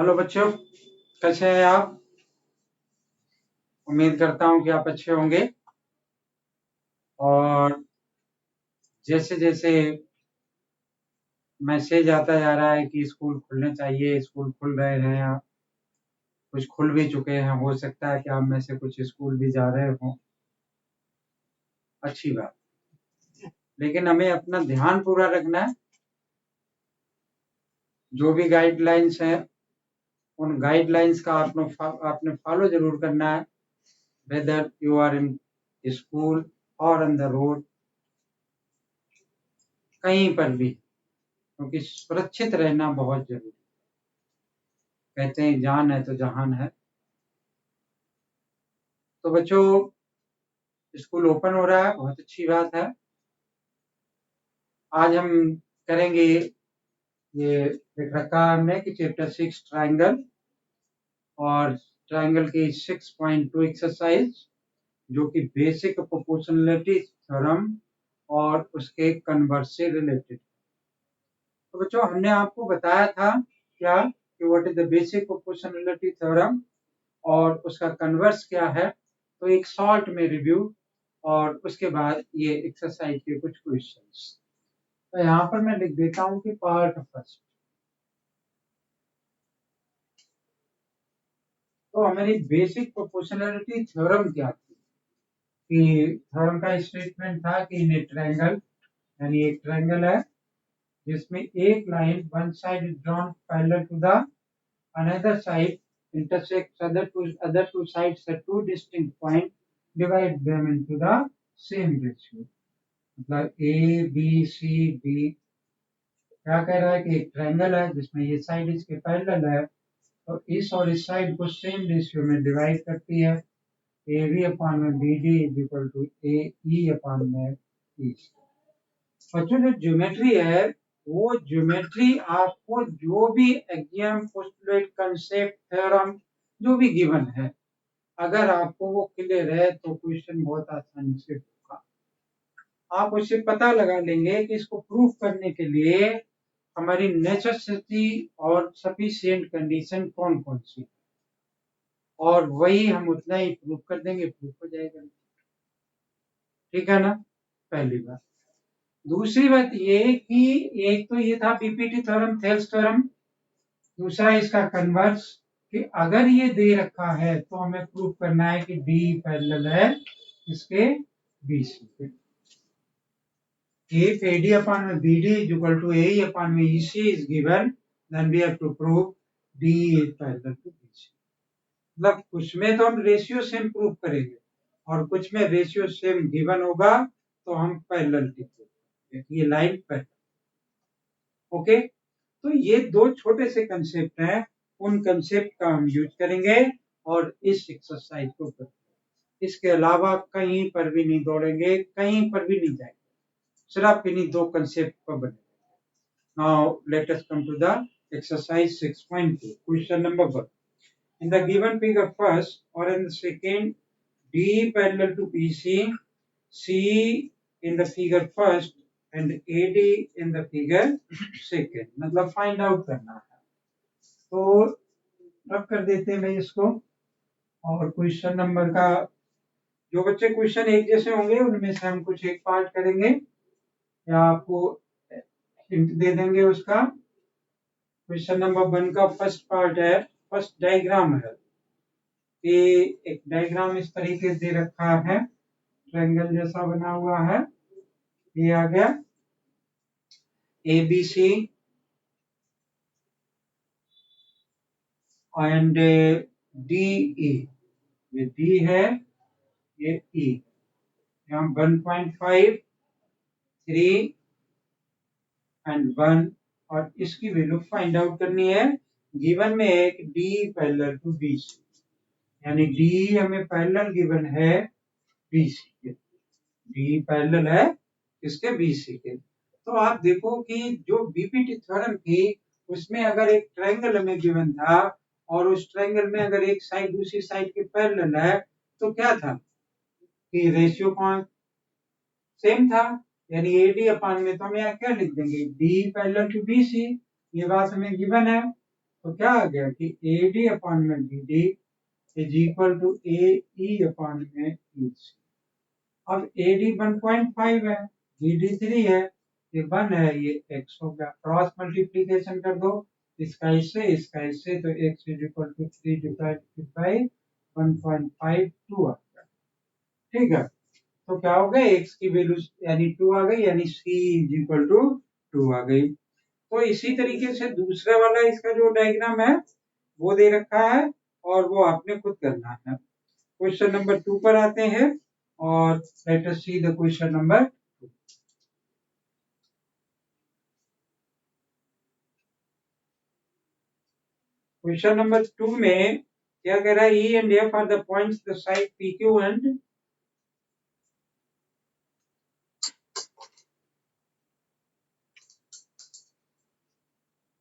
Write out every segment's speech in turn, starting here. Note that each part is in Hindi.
हेलो बच्चों, कैसे हैं आप? उम्मीद करता हूं कि आप अच्छे होंगे। और जैसे जैसे मैसेज आता जा रहा है कि स्कूल खुलने चाहिए, स्कूल खुल रहे हैं, कुछ खुल भी चुके हैं, हो सकता है कि आप में से कुछ स्कूल भी जा रहे हों, अच्छी बात। लेकिन हमें अपना ध्यान पूरा रखना है। जो भी गाइडलाइंस हैं, उन गाइडलाइंस का आपने फॉलो जरूर करना है, whether you are in school और ऑन द रोड, कहीं पर भी, क्योंकि सुरक्षित रहना बहुत जरूरी। कहते हैं जान है तो जहान है। तो बच्चों, स्कूल ओपन हो रहा है, बहुत अच्छी बात है। आज हम करेंगे, ये देख रखा है हमने कि चैप्टर 6 ट्राइंगल, और ट्राइंगल की 6.2 एक्सरसाइज, जो कि बेसिक प्रोपोर्शनलिटी थ्योरम और उसके कन्वर्स से रिलेटेड। तो बच्चों, हमने आपको बताया था क्या कि what is the basic proportionality theorem और उसका कन्वर्स क्या है। तो एक शॉर्ट में रिव्यू, और उसके बाद ये एक्सरसाइज के कुछ क्वेश्चंस। तो यहाँ पर मैं लिख देता हूँ कि पार्ट फर्स्ट। तो हमारी बेसिक प्रोपोर्शनलिटी थ्योरम क्या थी? कि थ्योरम का स्टेटमेंट था कि इन ए ट्रायंगल, यानी एक ट्रायंगल है जिसमें एक line one side is drawn parallel to the another side, intersects other two sides at two distinct point, divide them into the same ratio। मतलब ए बी सी डी, क्या कह रहा है कि एक ट्रायंगल है जिसमें ये साइड इसके पैरेलल है, तो इस और इस साइड को सेम रेशियो में डिवाइड करती है। ए बी अपान में B D is equal to A E upon में ई। बच्चों, जो ज्योमेट्री है, वो ज्योमेट्री आपको जो भी एक्सियम, पोस्टुलेट, कंसेप्ट, थ्योरम जो भी गिवन है, अगर आपको वो क्लियर है तो क्वेश्चन बहुत आसानी से होगा। आप उससे पता लगा लेंगे कि इसको प्रूफ करने के लिए हमारी नेसेसिटी और सफिशिएंट कंडीशन कौन कौन सी, और वही हम उतना ही प्रूफ कर देंगे, प्रूफ हो जाएगा। ठीक है ना? पहली बात। दूसरी बात ये कि एक तो ये था बीपीटी थ्योरम, थेल्स थ्योरम। दूसरा इसका कन्वर्स, कि अगर ये दे रखा है तो हमें प्रूफ करना है कि डी पैरेलल है इसके बीसी पे। If AD upon BD is equal to AE upon EC is given, then we have to prove D is parallel to BC। मतलब कुछ में तो हम रेशियो सेम प्रूव करेंगे, और कुछ में रेशियो सेम गिवन होगा तो हम पैरेललिटी प्रूव करेंगे। ये लाइन पैरेलल। ओके, तो ये दो छोटे से कंसेप्ट हैं, उन कंसेप्ट का हम यूज करेंगे और इस एक्सरसाइज को करेंगे। इसके अलावा कहीं पर भी नहीं दौड़ेंगे, कहीं पर भी नहीं जाएंगे, सिर्फ इन्हीं दो कंसेप्ट पर बने। Now let us come to the exercise 6.2. Question number 1. In the given figure first or in the second, D parallel to BC, C in the figure first and AD in the figure second। मतलब फाइंड आउट करना है। तो रब कर देते हैं इसको, और क्वेश्चन नंबर का, जो बच्चे क्वेश्चन एक जैसे होंगे उनमें से हम कुछ एक पार्ट करेंगे या आपको हिंट दे देंगे उसका। क्वेश्चन नंबर 1 का फर्स्ट पार्ट है, फर्स्ट डायग्राम है। ये एक डायग्राम इस तरीके से रखा है, ट्रायंगल जैसा बना हुआ है। ये आ गया A B C and D E. ये डी है, ये ई। यहाँ 1.5, 3 एंड 1, और इसकी वैल्यू फाइंड आउट करनी है। गिवन में एक D parallel to B C, यानी डी हमें पैरेलल गिवन है बी सी के। डी पैरेलल है इसके बीसी के। तो आप देखो कि जो बीपीटी थ्योरम थी उसमें अगर एक ट्रायंगल हमें गिवन था और उस ट्रायंगल में अगर एक साइड दूसरी साइड के पैरेलल है, तो क्या था कि रेशियो कौन सेम था, यानी AD अपान में तो हम यहाँ क्या लिख देंगे, डी पैरेलल टू BC। ये बात हमें गिवन है। तो क्या आ गया कि AD अपॉन में BD is equal to AE upon में EC। अब AD 1.5 है, BD 3 है, ये 1 है, ये x हो गया। क्रॉस मल्टीप्लीकेशन कर दो इसका इससे तो x is equal to 3 divided by 1.52 आ गया। ठीक है, तो क्या हो गया, x की वैल्यू यानी 2 आ गई, यानी c इज इक्वल टू 2 आ गई। तो इसी तरीके से दूसरा वाला इसका जो डायग्राम है वो दे रखा है और वो आपने खुद करना है। क्वेश्चन नंबर 2 पर आते हैं और let us see the question number 2। Question number 2 में क्या कह रहा है, E and F are the points the side PQ and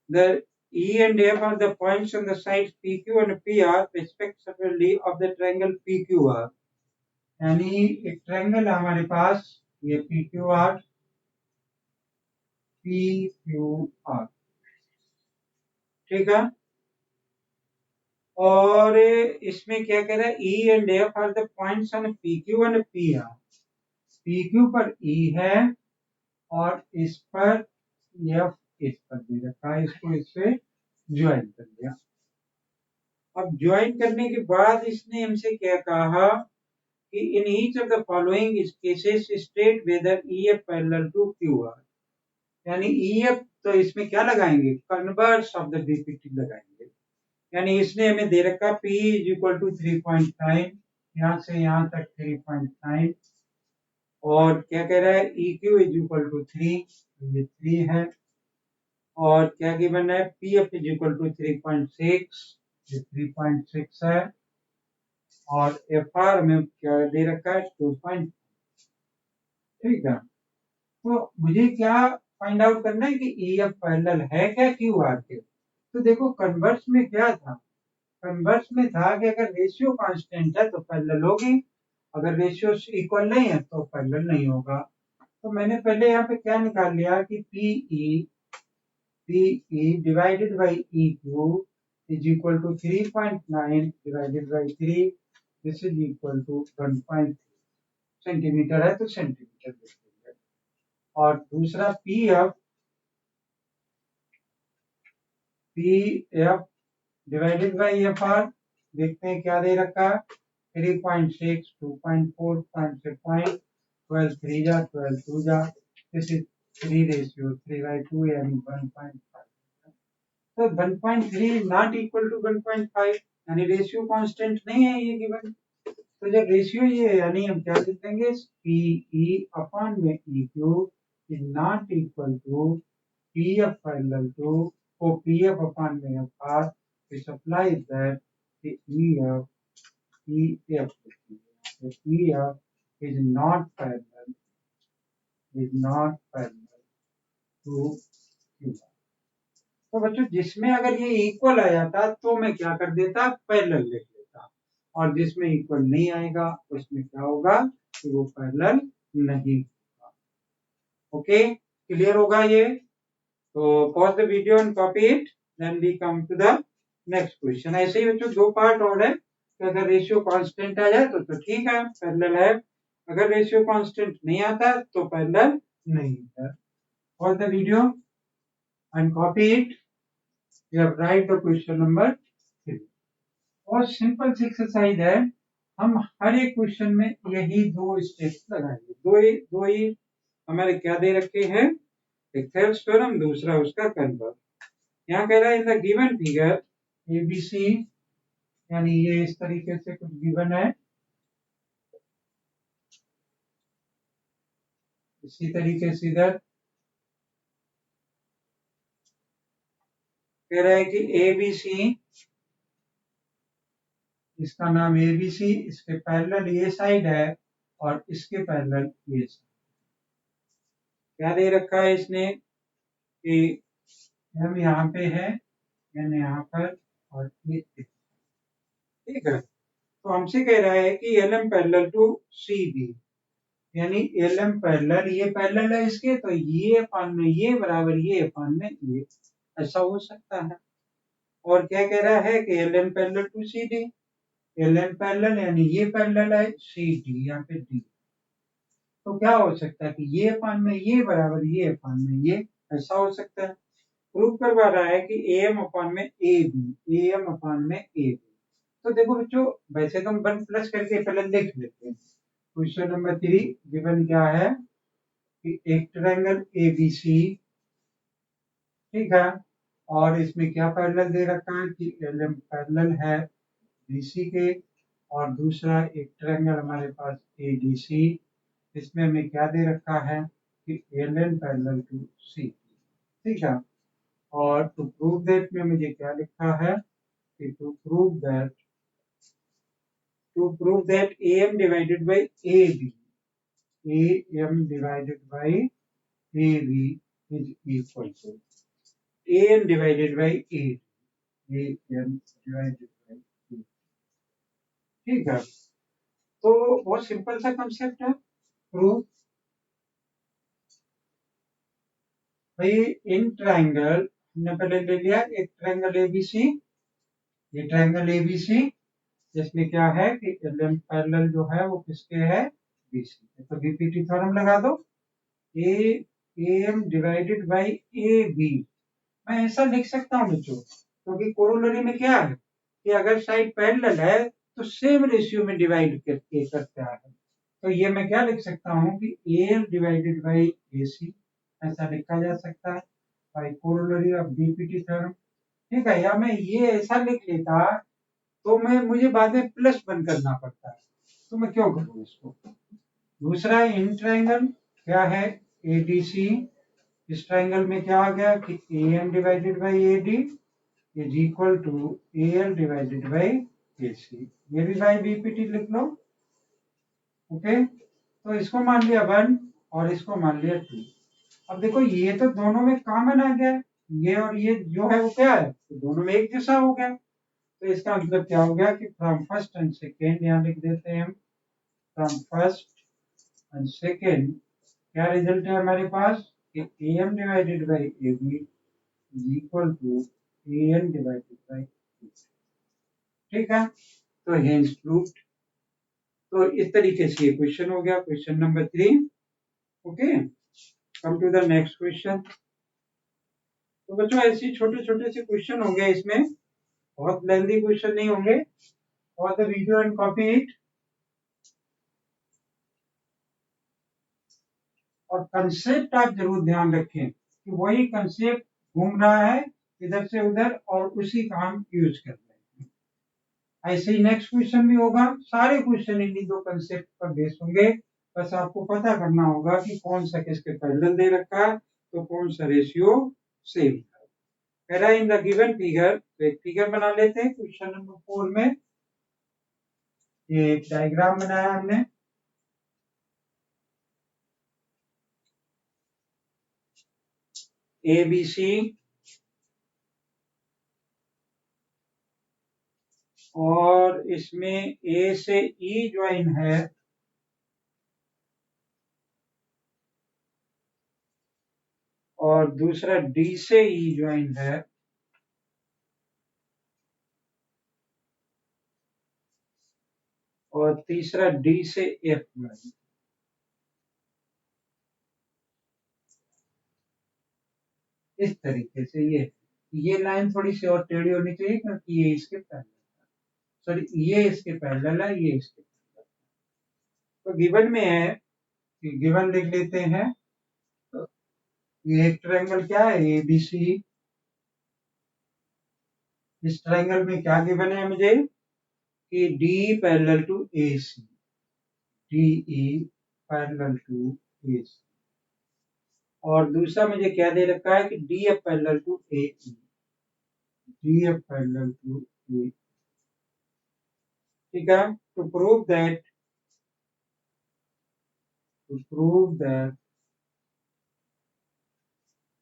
the E and F are the points on the sides PQ and PR respectively of the triangle PQR। यानी एक ट्रायंगल है हमारे पास, ये PQR PQR, ठीक है। और इसमें क्या कह रहा है, E and F are the points on PQ and PR। PQ पर E है और इस पर F इस पर दे रखा है, इसको इससे ज्वाइन कर दिया। अब ज्वाइन करने के बाद इसने हमसे क्या कहा कि in each of the following cases state whether EF parallel to QR। यानी EF तो इसमें क्या लगाएंगे, कन्वर्स ऑफ द BPT लगाएंगे। यानी इसने हमें दे रखा P इज इक्वल टू 3.9, यहाँ से यहाँ तक 3.9, और क्या कह रहा है EQ इज इक्वल टू 3, ये 3 है, और क्या गिवन है PF इज इक्वल टू 3.6, ये 3.6 है, और FR में क्या दे रखा है 2. ठीक है, तो मुझे क्या फाइंड आउट करना है कि EF पैरेलल है क्या QR के। तो देखो कन्वर्स में क्या था, कन्वर्स में था कि अगर रेशियो कांस्टेंट है तो पैरेलल होगी, अगर रेशियो इक्वल नहीं है तो पैरेलल नहीं होगा। तो मैंने पहले यहाँ पे क्या निकाल लिया कि PE divided by EQ is equal to 3.9 divided by 3, this is equal to 1.3 centimetre है तो सेंटीमीटर लिखेंगे। और दूसरा PF डिवाइडेड बाई FR, देखते हैं क्या दे रखा है, 3.6, 2.4, 12 3 जा 12 2 जा, दिस इज 3:3/2 यानी 1.5। तो 1.3 नॉट इक्वल टू 1.5, यानी रेशियो कांस्टेंट नहीं है ये गिवन। तो जब रेशियो ये है यानी हम क्या लिख देंगे, PE अपॉन में EQ is not equal to PF parallel to PF upon में FR, which applies that the EF is not parallel to QR। तो बच्चों जिसमें अगर ये इक्वल आ जाता तो मैं क्या कर देता, पैरेलल लिख लेता, और जिसमें इक्वल नहीं आएगा उसमें क्या होगा कि वो पैरेलल नहीं होगा। ओके, क्लियर होगा ये। तो pause the video and copy it, then we come to the next question. ऐसे ही बच्चों 2 पार्ट और है कि अगर रेशियो कांस्टेंट आ जाए तो ठीक है पैरेलल है, अगर रेशियो कांस्टेंट नहीं आता तो पैरेलल नहीं है। Pause the video and copy it, you have write the question number 3। और सिंपल सी एक्सरसाइज है, हम हर एक क्वेश्चन में यही 2 स्टेप्स लगाएंगे, दो ही हमारे क्या दे रखे हैं, एक थेल्स थ्योरम, दूसरा उसका कन्वर्स। यहाँ कह रहा है in the given figure ABC, यानी ये इस तरीके से कुछ गिवन है, इसी तरीके से इधर कह रहा है कि ABC, इसका नाम ABC, इसके पैरेलल ये साइड है और इसके पैरेलल ये साइड। क्या दे रखा है इसने कि हम यहाँ पे है, यानी यहाँ पर, और ये ठीक है। तो हमसे कह रहा है कि LM पैरेलल टू CB, यानी LM पैरेलल, ये पैरेलल है इसके, तो ये अपान में ये बराबर ये अपान में ये, ऐसा हो सकता है। और क्या कह रहा है कि L N parallel to C D, L N parallel यानी ये पैरेलल है सी डी, यहाँ पे डी, तो क्या हो सकता है कि ये अपान में ये बराबर ये अपान में ये, ऐसा हो सकता है। प्रूव करवा रहा है कि ए एम अपान में ए बी, ए एम अपान में ए बी। तो देखो बच्चों, वैसे तो हम 1 प्लस करके पहले देख लेते हैं। क्वेश्चन नंबर 3 गिवन क्या है कि एक ट्रायंगल ए बी सी, ठीक है, और इसमें क्या पैरेलल दे रखा है कि एल एम पैरेलल है बी सी के, और दूसरा एक ट्रायंगल हमारे पास ए डी सी, इसमें हमें क्या दे रखा है कि एल एन पैरेलल टू सी, ठीक है। और टू प्रूव दैट में मुझे क्या लिखा है कि to prove that A M divided by A B, A M divided by A B is equal to A M divided by A M divided by A, ठीक है। तो बहुत सिंपल सा कंसेप्ट है। प्रूफ भाई इन ट्रायंगल हमने पहले ले लिया एक ट्रायंगल एबीसी, ये ट्रायंगल एबीसी जिसमें क्या है कि एल एम पैरेलल जो है वो किसके है, बीसी। तो बीपीटी थ्योरम लगा दो, A M divided by A B, मैं ऐसा लिख सकता हूँ बच्चों, क्योंकि कोरोलरी में क्या है कि अगर साइड पैरेलल है तो सेम रेशियो में डिवाइड करके करता है। तो ये मैं क्या लिख सकता हूँ कि A M divided by A सी, ऐसा लिखा जा सकता है by corollary of BPT theorem, ठीक है। या मैं ये ऐसा लिख लेता तो मैं मुझे बाद में प्लस 1 करना पड़ता है, तो मैं क्यों करूँ इसको। दूसरा इन ट्रायंगल क्या है ए डी सी, इस ट्रायंगल में क्या आ गया कि A M divided by A D is equal to A L divided by A C, ये भी बाई बीपीटी लिख लो, ओके। तो इसको मान लिया 1 और इसको मान लिया 2। अब देखो ये तो दोनों में कॉमन आ गया, ये और ये जो है वो क्या है, तो दोनों में एक जैसा हो गया। तो इसका मतलब क्या हो गया कि फ्रॉम फर्स्ट एंड सेकेंड, यहाँ लिख देते हैं हम फ्रॉम फर्स्ट एंड सेकेंड, क्या रिजल्ट है हमारे पास कि A M divided by A B is equal to A N divided by, ठीक है। तो हेंस प्रूव्ड। तो इस तरीके से ये क्वेश्चन हो गया, question number 3, okay. Come to the next question. तो बच्चों ऐसे छोटे छोटे से क्वेश्चन होंगे, इसमें बहुत लेंथी क्वेश्चन नहीं होंगे, और the video and copy it. और कंसेप्ट आप जरूर ध्यान रखें कि वही कंसेप्ट घूम रहा है इधर से उधर और उसी का हम यूज कर रहे हैं। ऐसे ही नेक्स्ट क्वेश्चन भी होगा, सारे क्वेश्चन इन्हीं दो कंसेप्ट पर बेस होंगे। बस आपको पता करना होगा कि कौन सा किसके पैरेलल दे रखा है, तो कौन सा रेशियो सेम है। कह रहा है इन द गिवन फिगर, तो एक फिगर बना लेते हैं क्वेश्चन नंबर 4 में। ये एक डायग्राम बनाया हमने, ए बी सी, और इसमें ए से ई ज्वाइन है, और दूसरा डी से ई ज्वाइन है, और तीसरा डी से एफ ज्वाइन। इस तरीके से ये लाइन थोड़ी सी और टेढ़ी होनी चाहिए क्योंकि ये इसके पैरेलल, सॉरी ये इसके पैरेलल है, ये इसके पैरेलल। तो गिवन में है कि गिवन लिख लेते हैं, तो ये एक ट्रायंगल क्या है ए बी सी, इस ट्रायंगल में क्या गिवन है मुझे कि D parallel to A C, D E parallel to A C, और दूसरा मुझे क्या दे रखा है कि D F parallel to A E, D F parallel to A, ठीक है। टू प्रूव दैट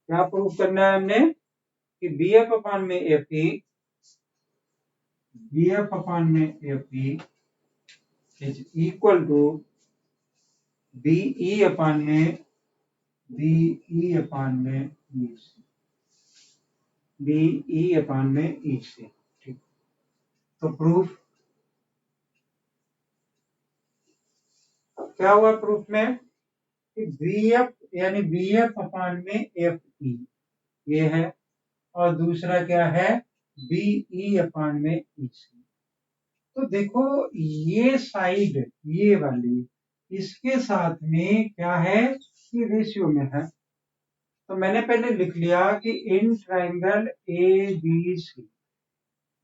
क्या प्रूव करना है हमने कि बी एफ अपान में F E, B F upon में F E is equal to B E upon में ई सी, BE अपान में EC। ठीक, तो प्रूफ क्या हुआ? प्रूफ में कि VF यानी BF अपान में FE ये है, और दूसरा क्या है? BE अपान में EC। तो देखो ये साइड, ये वाली, इसके साथ में क्या है कि रेशियो में है। तो मैंने पहले लिख लिया कि in triangle ABC,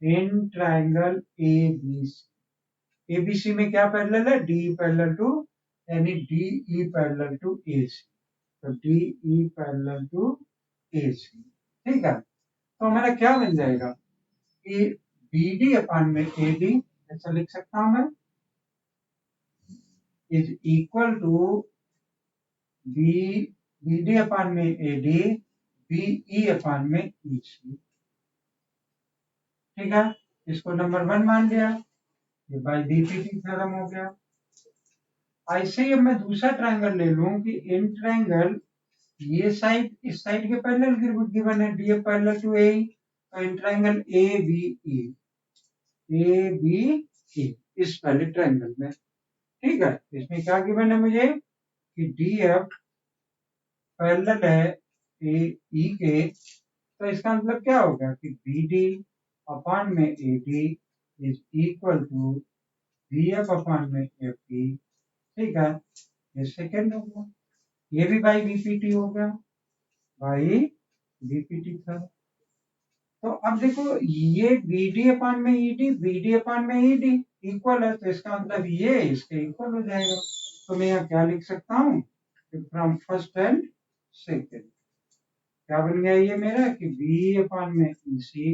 in triangle ABC में क्या पैरेलल है? D पैरेलल टू, यानी DE पैरेलल टू AC। तो DE पैरेलल टू AC। ठीक है, तो हमारा क्या बन जाएगा कि BD अपान में AD, ऐसा लिख सकता हूं मैं, इज इक्वल टू BD अपान में AD, BE अपान में EC। ठीक है, इसको नंबर 1 मान लिया, ये बाय बीपीटी थ्योरम हो गया। ऐसे ही अब मैं दूसरा ट्रायंगल ले लूं कि इन ट्रायंगल ये साइड इस साइड के पैरेलल गिवन है, डी पैरेलल टू ए, तो in triangle A B E इस वाले ट्रायंगल में। ठीक है, इसमें क्या गिवन है मुझे कि डी एफ पैरेलल है ए ई के, तो इसका मतलब क्या होगा कि बी डी अपान में A D is equal to B F upon में एफ डी। ठीक है, ये सेकेंड हो गया, ये भी बाई बीपीटी हो गया, बाई बीपीटी था। तो अब देखो ये बीडी अपान में ईडी, बीडी अपान में ईडी इक्वल है, तो इसका मतलब ये इसके इक्वल हो जाएगा। तो मैं यहाँ क्या लिख सकता हूँ? फ्रॉम फर्स्ट एंड सेकेंड क्या बन गया ये मेरा कि बी अपान में E C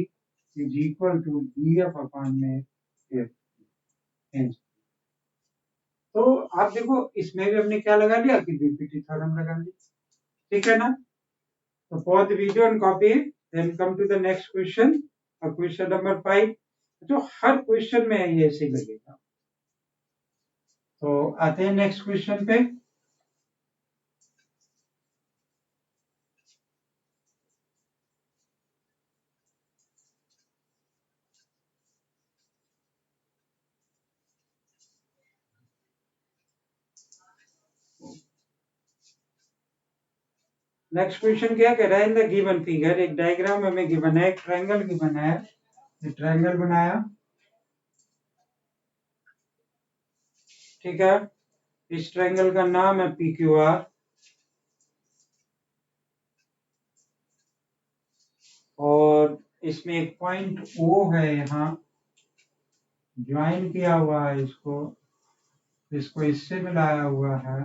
is equal to B F upon में एफ। तो आप देखो इसमें भी हमने क्या लगा लिया कि बीपीटी थ्योरम लगा लिया। ठीक है ना? तो pause the video and copy, then come to the next question, question number 5, जो हर क्वेश्चन में ये ऐसे ही लगेगा। तो आते हैं नेक्स्ट क्वेश्चन पे। नेक्स्ट क्वेश्चन क्या कह रहा है? इन द गिवन फिगर, एक डायग्राम हमें गिवन है, एक ट्रायंगल गिवन है, एक ट्रायंगल बनाया। ठीक है, इस ट्रायंगल का नाम है पी क्यू आर, और इसमें एक पॉइंट ओ है, यहाँ ज्वाइन किया हुआ है, इसको इससे मिलाया हुआ है,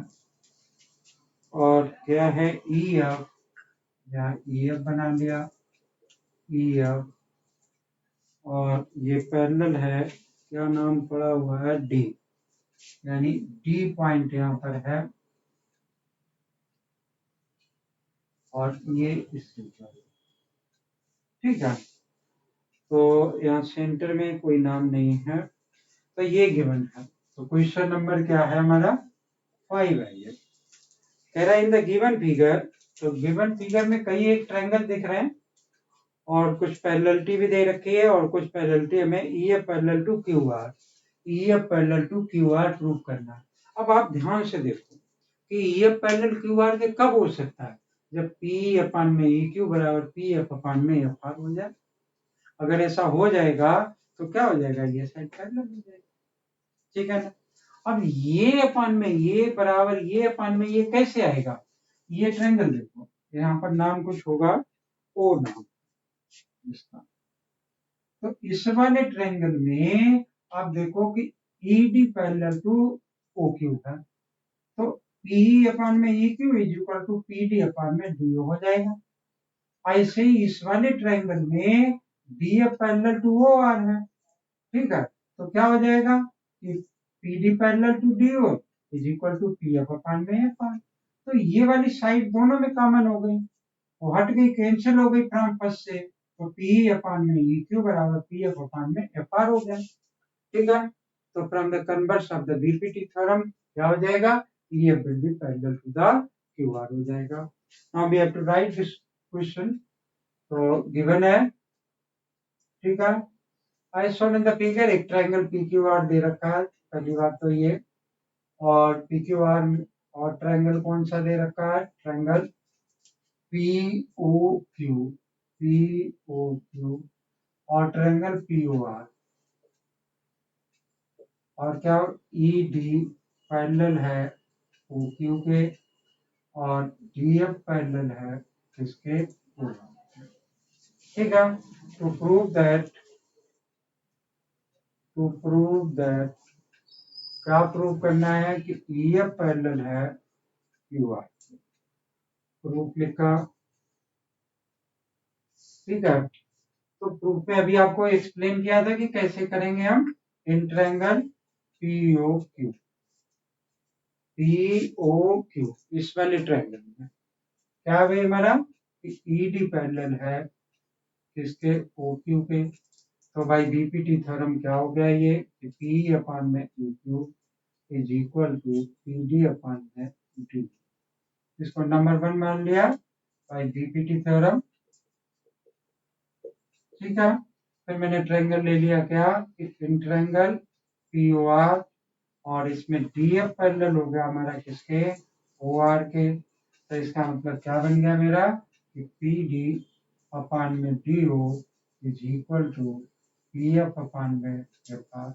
और क्या है ई एफ, या ई एफ बना लिया, ई एफ, और ये पैरेलल है, क्या नाम पड़ा हुआ है? डी, यानी डी पॉइंट यहाँ पर है, और ये इससे ऊपर। ठीक है, तो यहाँ सेंटर में कोई नाम नहीं है, तो ये गिवन है। तो क्वेश्चन नंबर क्या है हमारा? 5 है ये। कह रहा है इन द गिवन फिगर, तो गिवन फिगर में कई एक ट्रायंगल दिख रहे हैं, और कुछ पैरेललिटी भी दे रखी है, और कुछ पैरेललिटी हमें E F parallel to Q R, E F parallel to Q R prove करना है। अब आप ध्यान से देखो कि E F parallel Q R के कब हो सकता है? जब पी अपान में ई क्यू बराबर पी एफ अपान में एफ आर हो जाए। अगर ऐसा हो जाएगा तो क्या हो जाएगा? ये साइड पैरेलल हो जाएगा। ठीक है ना? अब ये अपान में ये बराबर ये अपान में ये कैसे आएगा? ये ट्रायंगल देखो, यहाँ पर नाम कुछ होगा ओ नाम इसका, तो इस वाले ट्रायंगल में आप देखो कि ED पैरेलल टू OQ है, तो PE अपान में EQ is equal to PD upon में DO हो जाएगा। ऐसे ही इस वाले ट्रायंगल में DF पैरेलल टू OR है। ठीक है, तो क्या हो जाएगा कि PD parallel to DO is equal to PF upon में FR। तो ये वाली साइड दोनों में कॉमन हो गई, वो हट गई, कैंसिल हो गई फ्रॉम फर्स्ट से, तो पी अपान में EQ बराबर PF अपान में FR हो गया। ठीक है, तो from the converse of the BPT theorem क्या हो जाएगा? EF will be parallel to the QR हो जाएगा। Now we have to write this question. तो गिवन है, ठीक है। I shown in the figure एक ट्रायंगल पी क्यू आर दे रखा है, पहली बात तो ये, और पी क्यू आर और ट्रायंगल कौन सा दे रखा है, triangle P O Q, P O Q, और ट्रायंगल पी ओ आर, और क्या ई डी पैरेलल है ओ क्यू के, और डी एफ पैरेलल है किसके, ओ आर, ठीक है। टू प्रूव दैट क्या प्रूव करना है कि ई एफ पैरेलल है क्यू आर, प्रूफ लिखा, ठीक है। तो प्रूफ में अभी आपको एक्सप्लेन किया था कि कैसे करेंगे हम, in triangle PO Q, PO Q, इस वाले ट्रायंगल में क्या है हमारा, ई डी पैरेलल है किसके, ओ क्यू के। तो भाई बीपीटी थ्योरम क्या हो गया ये, कि पी अपान में E Q is equal to P D upon में डी, इसको नंबर 1 मान लिया बाय बीपीटी थ्योरम, ठीक है। फिर मैंने ट्रायंगल ले लिया क्या, in triangle P O R, और इसमें डी एफ पैरेलल हो गया हमारा किसके, ओ आर के। तो इसका मतलब क्या बन गया मेरा, कि पी डी अपान में D O is equal to P F upon में एफ आर।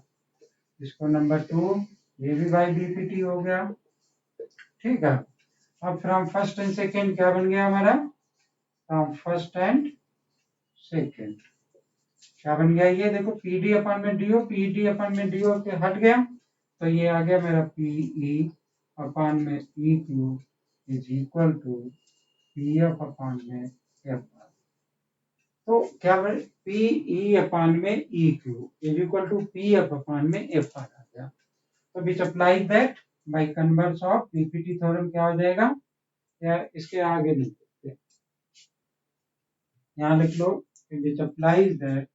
इसको नंबर 2, ये भी बाई बीपीटी हो गया, ठीक है। अब फ्रॉम फर्स्ट एंड सेकेंड क्या बन गया हमारा, फ्रॉम फर्स्ट एंड सेकेंड क्या बन गया, ये देखो पी डी अपान में डी ओ, पी डी अपान में डी ओ के हट गया, तो ये आ गया मेरा पी ई अपान में E Q is equal to P F upon में एफ आर। तो क्या पी ई अपान में E Q is equal to P F upon में एफ आर आ गया। तो which apply that by converse of BPT theorem क्या हो जाएगा, या इसके आगे लिख सकते, यहाँ लिख लो, which applies that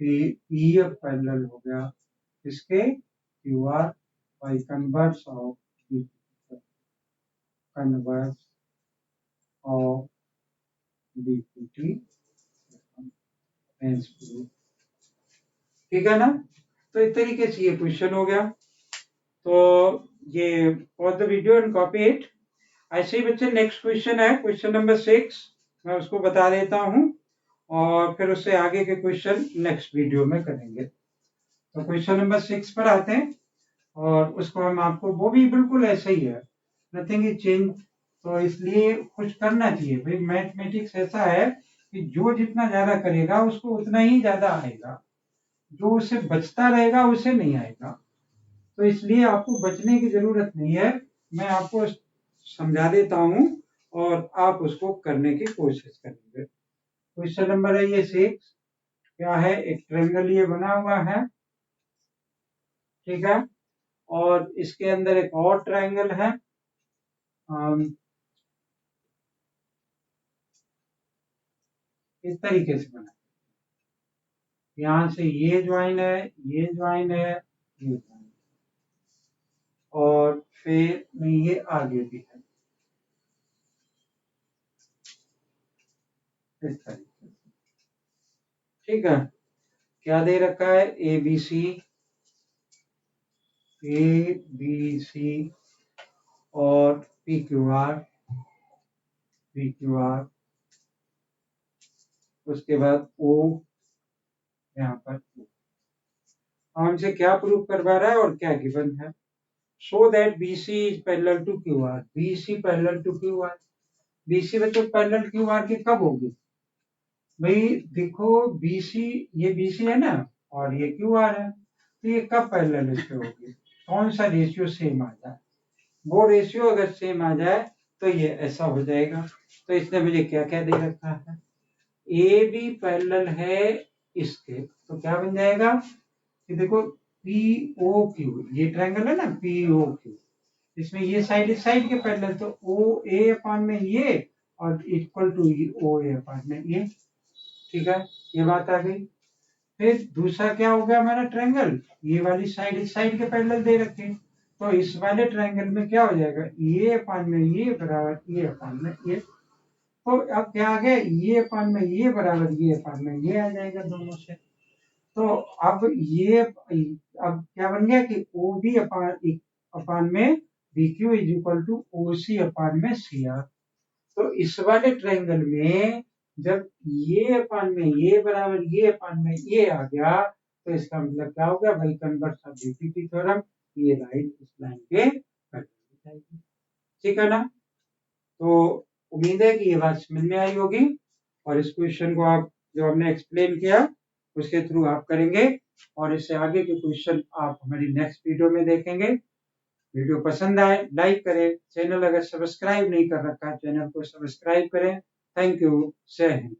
E F parallel हो गया इसके Q R by converse of converse of BPT, ठीक है ना। तो इस तरीके से ये क्वेश्चन हो गया। तो ये pause the video and copy it. ऐसे ही बच्चे नेक्स्ट क्वेश्चन है, क्वेश्चन नंबर 6, मैं उसको बता देता हूँ और फिर उससे आगे के क्वेश्चन नेक्स्ट वीडियो में करेंगे। तो क्वेश्चन नंबर 6 पर आते हैं, और उसको हम आपको, वो भी बिल्कुल ऐसे ही है, नथिंग इज चेंज। तो इसलिए कुछ करना चाहिए भाई, मैथमेटिक्स ऐसा है कि जो जितना ज्यादा करेगा उसको उतना ही ज्यादा आएगा, जो उससे बचता रहेगा उसे नहीं आएगा। तो इसलिए आपको बचने की जरूरत नहीं है, मैं आपको समझा देता हूं और आप उसको करने की कोशिश करेंगे। क्वेश्चन नंबर है ये 6, क्या है, एक ट्रायंगल ये बना हुआ है, ठीक है, और इसके अंदर एक और ट्रायंगल है, इस तरीके से बना, यहां से ये ज्वाइन है, ये ज्वाइन है, ये ज्वाइन, और फिर ये आगे भी है, इस तरीके से, ठीक है। क्या दे रखा है, ए बी सी, ए बी सी, और P Q are, P Q are, उसके बाद ओ, यहाँ पर O। हमसे क्या प्रूव करवा रहा है और क्या गिवन है, so that B C is parallel to Q R, B C parallel to Q R. B C बच्चों पैरेलल क्यू आर की कब होगी, भाई देखो बीसी, ये बीसी है ना, और ये क्यू आर है, तो ये कब पैरेलल इसके होगी, कौन सा रेशियो सेम आ जाए, वो रेशियो अगर सेम आ जाए तो ये ऐसा हो जाएगा। तो इसने मुझे क्या क्या दे रखा है, ए बी पैरेलल है इसके, तो क्या बन जाएगा कि देखो पी ओ क्यू, ये ट्रायंगल है ना पी ओ क्यू, इसमें ये साइड इस साइड के पैरेलल, तो ओ ए अपान में ये, और इक्वल टू ओ ए अपान में ये, ठीक है, ये बात आ गई। फिर दूसरा क्या हो गया हमारा ट्रायंगल, ये वाली साइड इस साइड के पैरेलल दे रखे, तो इस वाले ट्रायंगल में क्या हो जाएगा, ये अपान में ये बराबर ये अपान में ये, तो अब क्या आ गया, ये अपान में ये बराबर ये अपान में ये आ जाएगा दोनों से। तो अब ये अब क्या बन गया कि ओ बी अपान में B Q is equal to O C upon में सी आर। तो इस वाले ट्रायंगल में जब ये अपान में ये बराबर ये अपान में ये आ गया, तो इसका मतलब क्या हो गया भाई, कन्वर्स ऑफ डीपीटी थ्योरम, ये लाइन इस लाइन के कट जाएगी। ठीक है ना। तो उम्मीद है कि ये बात समझ में आई होगी, और इस क्वेश्चन को आप जो हमने एक्सप्लेन किया उसके थ्रू आप करेंगे, और इससे आगे के क्वेश्चन आप हमारी नेक्स्ट वीडियो में देखेंगे। वीडियो पसंद आए लाइक करें, चैनल अगर सब्सक्राइब नहीं कर रखा है चैनल को सब्सक्राइब करें। थैंक यू, जय हिंद।